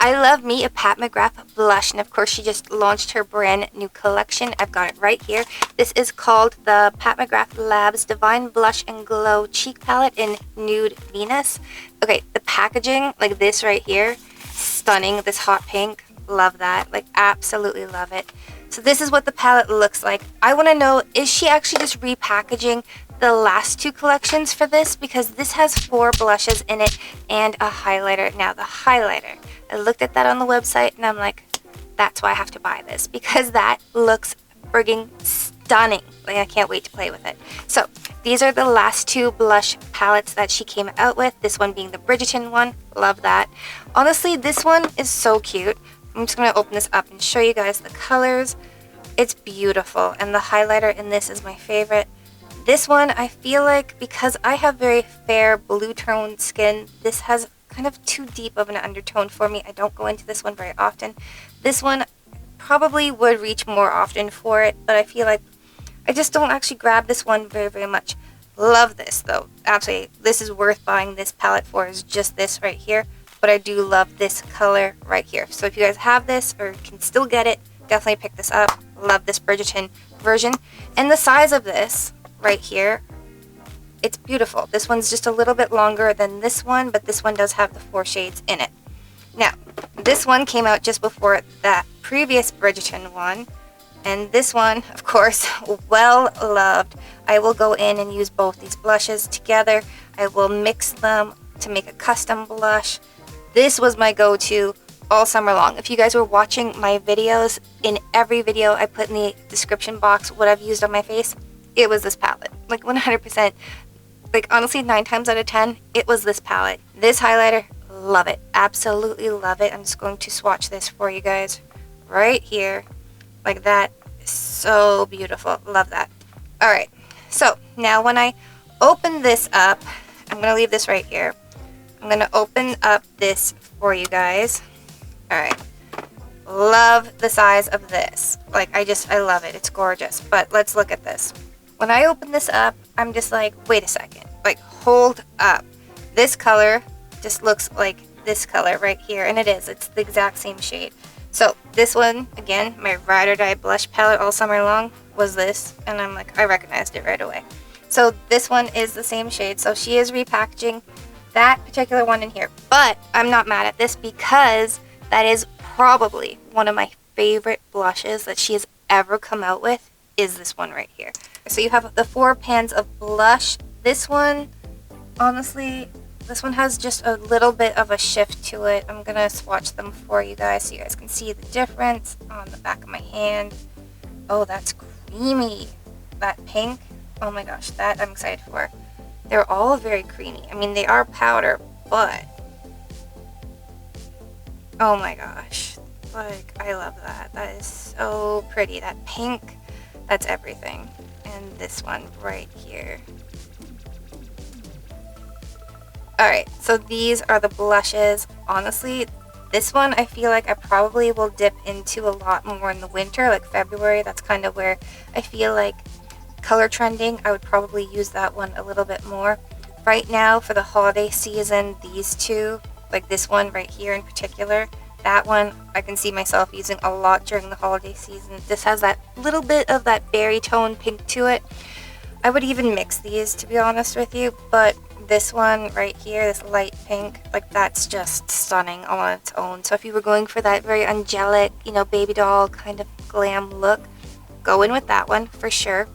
I love me a Pat McGrath blush, and of course she just launched her brand new collection. I've got it right here. This is called the Pat McGrath Labs Divine Blush and Glow Cheek Palette in Nude Venus. Okay, the packaging, like this right here, stunning. This hot pink, love that. Like, absolutely love it. So this is what the palette looks like. I want to know, is she actually just repackaging the last two collections for this? Because this has 4 blushes in it and a highlighter. Now the highlighter, I looked at that on the website and I'm like, that's why I have to buy this, because that looks frigging stunning. Like, I can't wait to play with it. So these are the last 2 blush palettes that she came out with. This one being the Bridgerton one. Love that. Honestly, this one is so cute. I'm just going to open this up and show you guys the colors. It's beautiful, and the highlighter in this is my favorite. This one, I feel like, because I have very fair blue tone skin, this has kind of too deep of an undertone for me. I don't go into this one very often. This one probably would reach more often for it, but I feel like I just don't actually grab this one very, very much. Love this, though. Absolutely. This is worth buying this palette for, is just this right here. But I do love this color right here. So if you guys have this or can still get it, definitely pick this up. Love this Bridgerton version. And the size of this right here, it's beautiful. This one's just a little bit longer than this one, but this one does have the 4 shades in it. Now, this one came out just before that previous Bridgerton one. And this one, of course, well loved. I will go in and use both these blushes together. I will mix them to make a custom blush. This was my go-to all summer long. If you guys were watching my videos, in every video I put in the description box what I've used on my face, it was this palette. Like 100%. Like, honestly, 9 times out of 10, it was this palette. This highlighter, love it. Absolutely love it. I'm just going to swatch this for you guys right here. Like that. So beautiful. Love that. Alright, so now when I open this up, I'm going to leave this right here. I'm going to open up this for you guys. Alright. Love the size of this. Like, I love it. It's gorgeous. But let's look at this. When I open this up, I'm just like, wait a second. Like, hold up. This color just looks like this color right here. And it is. It's the exact same shade. So this one, again, my Ride or Die blush palette all summer long was this. And I'm like, I recognized it right away. So this one is the same shade. So she is repackaging that particular one in here. But I'm not mad at this, because that is probably one of my favorite blushes that she has ever come out with, is this one right here. So you have the 4 pans of blush. This one, honestly, this one has just a little bit of a shift to it. I'm going to swatch them for you guys so you guys can see the difference on the back of my hand. Oh, that's creamy. That pink, oh my gosh, that I'm excited for. They're all very creamy. I mean, they are powder, but oh my gosh, like, I love that. That is so pretty. That pink, that's everything. And this one right here. Alright, so these are the blushes. Honestly, this one I feel like I probably will dip into a lot more in the winter, like February. That's kind of where I feel like color trending, I would probably use that one a little bit more. Right now, for the holiday season, these two, like this one right here in particular, that one I can see myself using a lot during the holiday season. This has that little bit of that berry tone pink to it. I would even mix these, to be honest with you, but this one right here, this light pink, like, that's just stunning on its own. So if you were going for that very angelic, you know, baby doll kind of glam look, go in with that one for sure.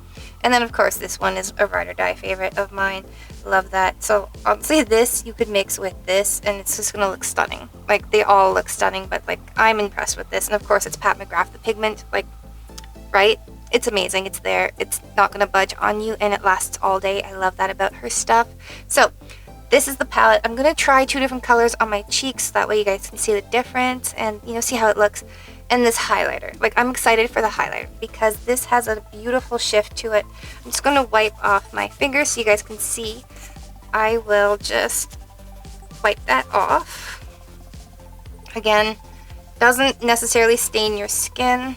And then, of course, this one is a Ride or Die favorite of mine. Love that. So, honestly, this you could mix with this, and it's just going to look stunning. Like, they all look stunning, but, like, I'm impressed with this. And, of course, it's Pat McGrath, the pigment. Like, right? It's amazing. It's there. It's not going to budge on you, and it lasts all day. I love that about her stuff. So, this is the palette. I'm going to try 2 different colors on my cheeks. So that way you guys can see the difference and, you know, see how it looks. And this highlighter. Like, I'm excited for the highlighter because this has a beautiful shift to it. I'm just going to wipe off my fingers so you guys can see. I will just wipe that off. Again, doesn't necessarily stain your skin.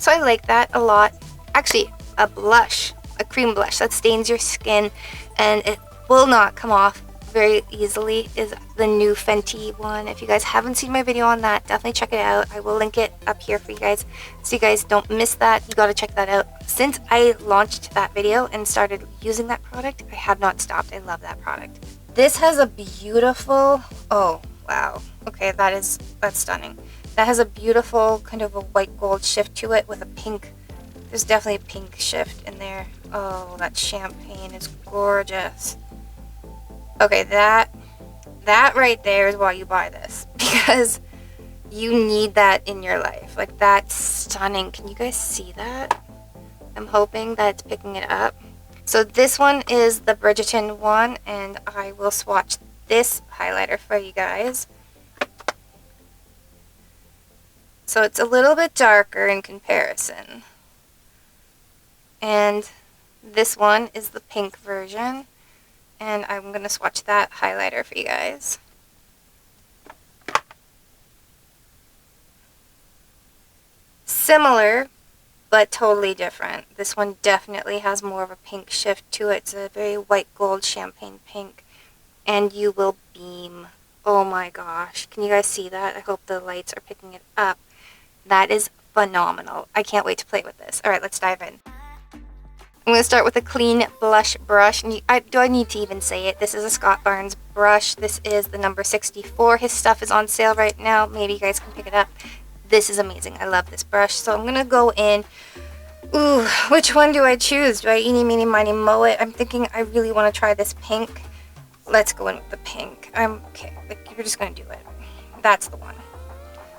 So I like that a lot. Actually, a blush, a cream blush that stains your skin and it will not come off very easily is the new Fenty one. If you guys haven't seen my video on that, definitely check it out. I will link it up here for you guys so you guys don't miss that. You got to check that out. Since I launched that video and started using that product, I have not stopped. I love that product. This has a beautiful, oh wow, okay, that's stunning. That has a beautiful kind of a white gold shift to it with a pink. There's definitely a pink shift in there. Oh, that champagne is gorgeous. Okay, that right there is why you buy this, because you need that in your life. Like, that's stunning. Can you guys see that? I'm hoping that it's picking it up. So this one is the Bridgerton one, and I will swatch this highlighter for you guys. So it's a little bit darker in comparison. And this one is the pink version. And I'm going to swatch that highlighter for you guys. Similar, but totally different. This one definitely has more of a pink shift to it. It's a very white gold champagne pink. And you will beam. Oh my gosh. Can you guys see that? I hope the lights are picking it up. That is phenomenal. I can't wait to play with this. Alright, let's dive in. I'm going to start with a clean blush brush. And do I need to even say it? This is a Scott Barnes brush. This is the number 64. His stuff is on sale right now. Maybe you guys can pick it up. This is amazing. I love this brush. So I'm going to go in. Ooh, which one do I choose? Do I eeny, meeny, miny, moe it? I'm thinking I really want to try this pink. Let's go in with the pink. Okay, like, you're just going to do it. That's the one.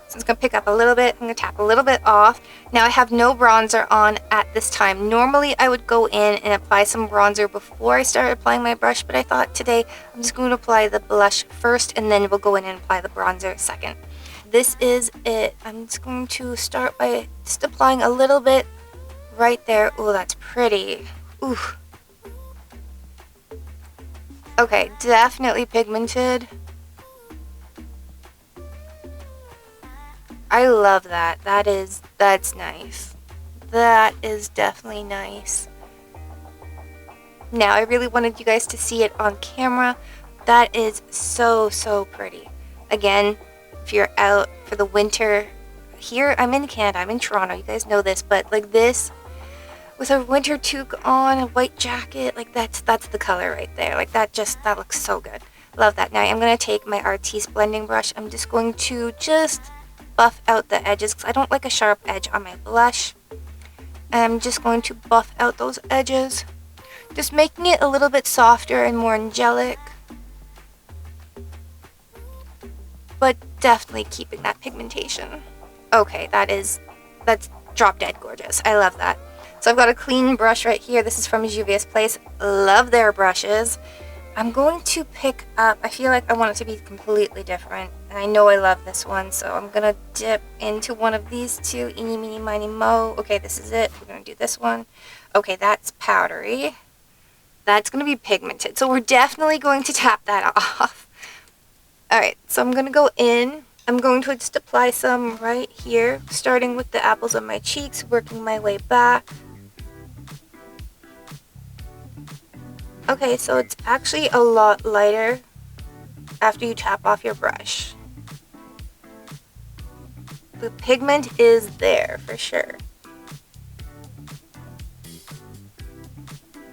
So I'm just going to pick up a little bit. I'm going to tap a little bit off. Now I have no bronzer on at this time. Normally I would go in and apply some bronzer before I start applying my brush, but I thought today I'm just going to apply the blush first and then we'll go in and apply the bronzer second. This is it. I'm just going to start by just applying a little bit right there. Oh, that's pretty. Ooh. Okay, definitely pigmented. I love that. That's nice. That is definitely nice. Now, I really wanted you guys to see it on camera. That is so, so pretty. Again, if you're out for the winter, here, I'm in Canada, I'm in Toronto, you guys know this, but like this, with a winter toque on, a white jacket, like that's the color right there. Like that looks so good. Love that. Now, I'm going to take my Artiste blending brush. I'm just going to buff out the edges because I don't like a sharp edge on my blush. I'm just going to buff out those edges, just making it a little bit softer and more angelic, but definitely keeping that pigmentation. Okay, that's drop dead gorgeous. I love that. So I've got a clean brush right here. This is from Juvia's Place. Love their brushes. I'm going to pick up, I feel like I want it to be completely different. And I know I love this one, so I'm going to dip into one of these two. Eeny, meeny, miny, moe. Okay, this is it. We're going to do this one. Okay, that's powdery. That's going to be pigmented. So we're definitely going to tap that off. Alright, so I'm going to go in. I'm going to just apply some right here, starting with the apples of my cheeks, working my way back. Okay, so it's actually a lot lighter after you tap off your brush. The pigment is there for sure.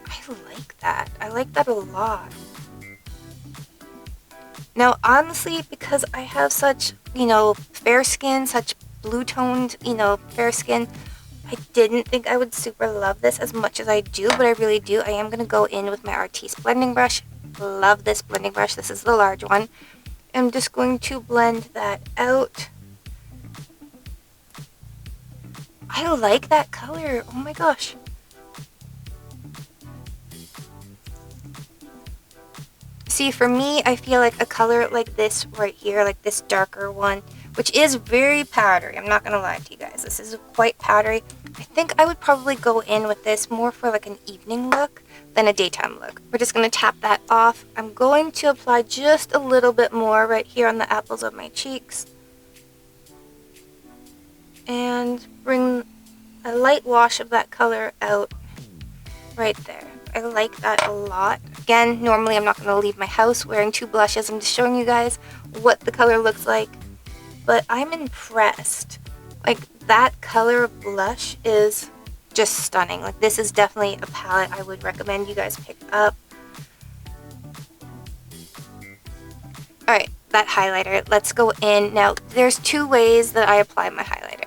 I like that. I like that a lot. Now, honestly, because I have such, fair skin, such blue-toned, fair skin, I didn't think I would super love this as much as I do, but I really do. I am going to go in with my Artiste blending brush. Love this blending brush. This is the large one. I'm just going to blend that out. I like that color. Oh my gosh. See, for me, I feel like a color like this right here, like this darker one, which is very powdery. I'm not going to lie to you guys. This is quite powdery. I think I would probably go in with this more for like an evening look than a daytime look. We're just going to tap that off. I'm going to apply just a little bit more right here on the apples of my cheeks. And bring a light wash of that color out right there. I like that a lot. Again, normally I'm not going to leave my house wearing 2 blushes. I'm just showing you guys what the color looks like. But I'm impressed. Like, that color of blush is just stunning. Like, this is definitely a palette I would recommend you guys pick up. Alright, that highlighter. Let's go in. Now, there's 2 ways that I apply my highlighter.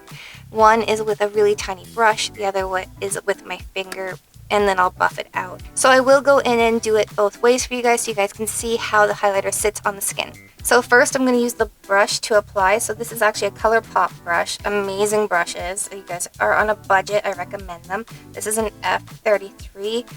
One is with a really tiny brush. The other one is with my finger, and then I'll buff it out. So I will go in and do it both ways for you guys so you guys can see how the highlighter sits on the skin. So first I'm going to use the brush to apply. So this is actually a ColourPop brush. Amazing brushes. If you guys are on a budget, I recommend them. This is an F33.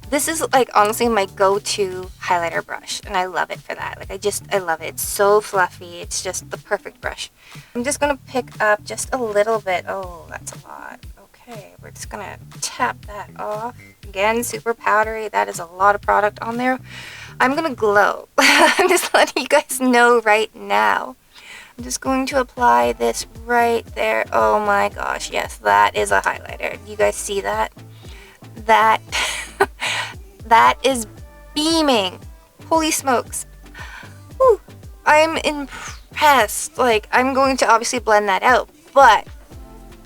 This is like honestly my go-to highlighter brush, and I love it for that. Like I love it. It's so fluffy. It's just the perfect brush. I'm just going to pick up just a little bit. Oh, that's a lot. Okay, we're just going to tap that off. Again, super powdery. That is a lot of product on there. I'm going to glow. I'm just letting you guys know right now. I'm just going to apply this right there. Oh my gosh, yes, that is a highlighter. You guys see that? That is beaming. Holy smokes. Whew. I'm impressed. Like, I'm going to obviously blend that out, but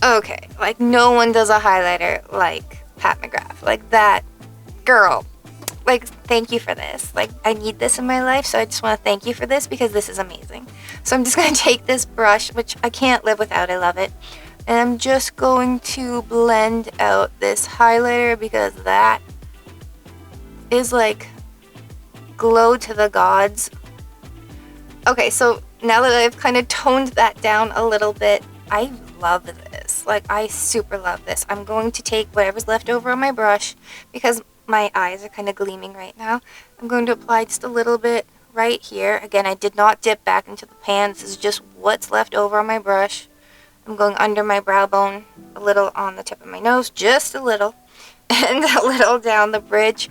okay, like no one does a highlighter like Pat McGrath. Like that girl. Like, thank you for this. Like, I need this in my life, so I just want to thank you for this because this is amazing. So I'm just going to take this brush, which I can't live without. I love it. And I'm just going to blend out this highlighter because that is like glow to the gods. Okay, so now that I've kind of toned that down a little bit, I love this. Like, I super love this. I'm going to take whatever's left over on my brush because my eyes are kind of gleaming right now. I'm going to apply just a little bit right here. Again, I did not dip back into the pan. This is just what's left over on my brush. I'm going under my brow bone, a little on the tip of my nose, just a little, and a little down the bridge.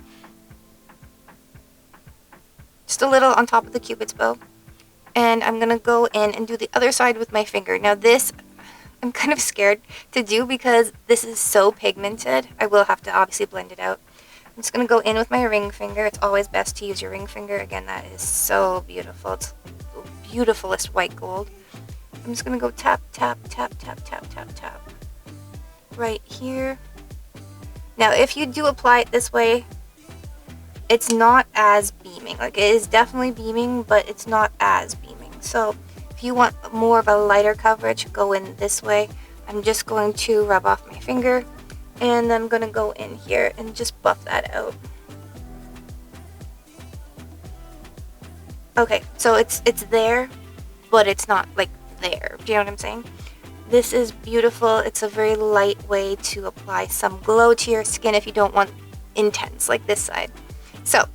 Just a little on top of the cupid's bow. And I'm going to go in and do the other side with my finger. Now this, I'm kind of scared to do because this is so pigmented. I will have to obviously blend it out. I'm just going to go in with my ring finger. It's always best to use your ring finger. Again, that is so beautiful. It's the beautifulest white gold. I'm just going to go tap, tap, tap, tap, tap, tap, tap. Right here. Now, if you do apply it this way, it's not as beaming. Like, it is definitely beaming, but it's not as beaming. So, if you want more of a lighter coverage, go in this way. I'm just going to rub off my finger, and then I'm going to go in here and just buff that out. Okay, so it's there, but it's not, like, there. Do you know what I'm saying? This is beautiful. It's a very light way to apply some glow to your skin if you don't want intense, like this side. So,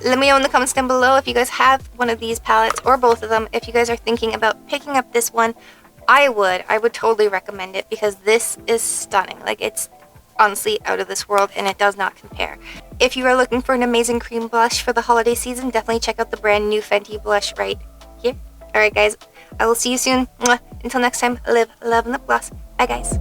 let me know in the comments down below if you guys have one of these palettes or both of them. If you guys are thinking about picking up this one, I would totally recommend it because this is stunning. Like, it's honestly out of this world and it does not compare. If you are looking for an amazing cream blush for the holiday season, definitely check out the brand new Fenty blush right here. Alright guys, I will see you soon. Mwah. Until next time, live, love, and lip gloss. Bye guys.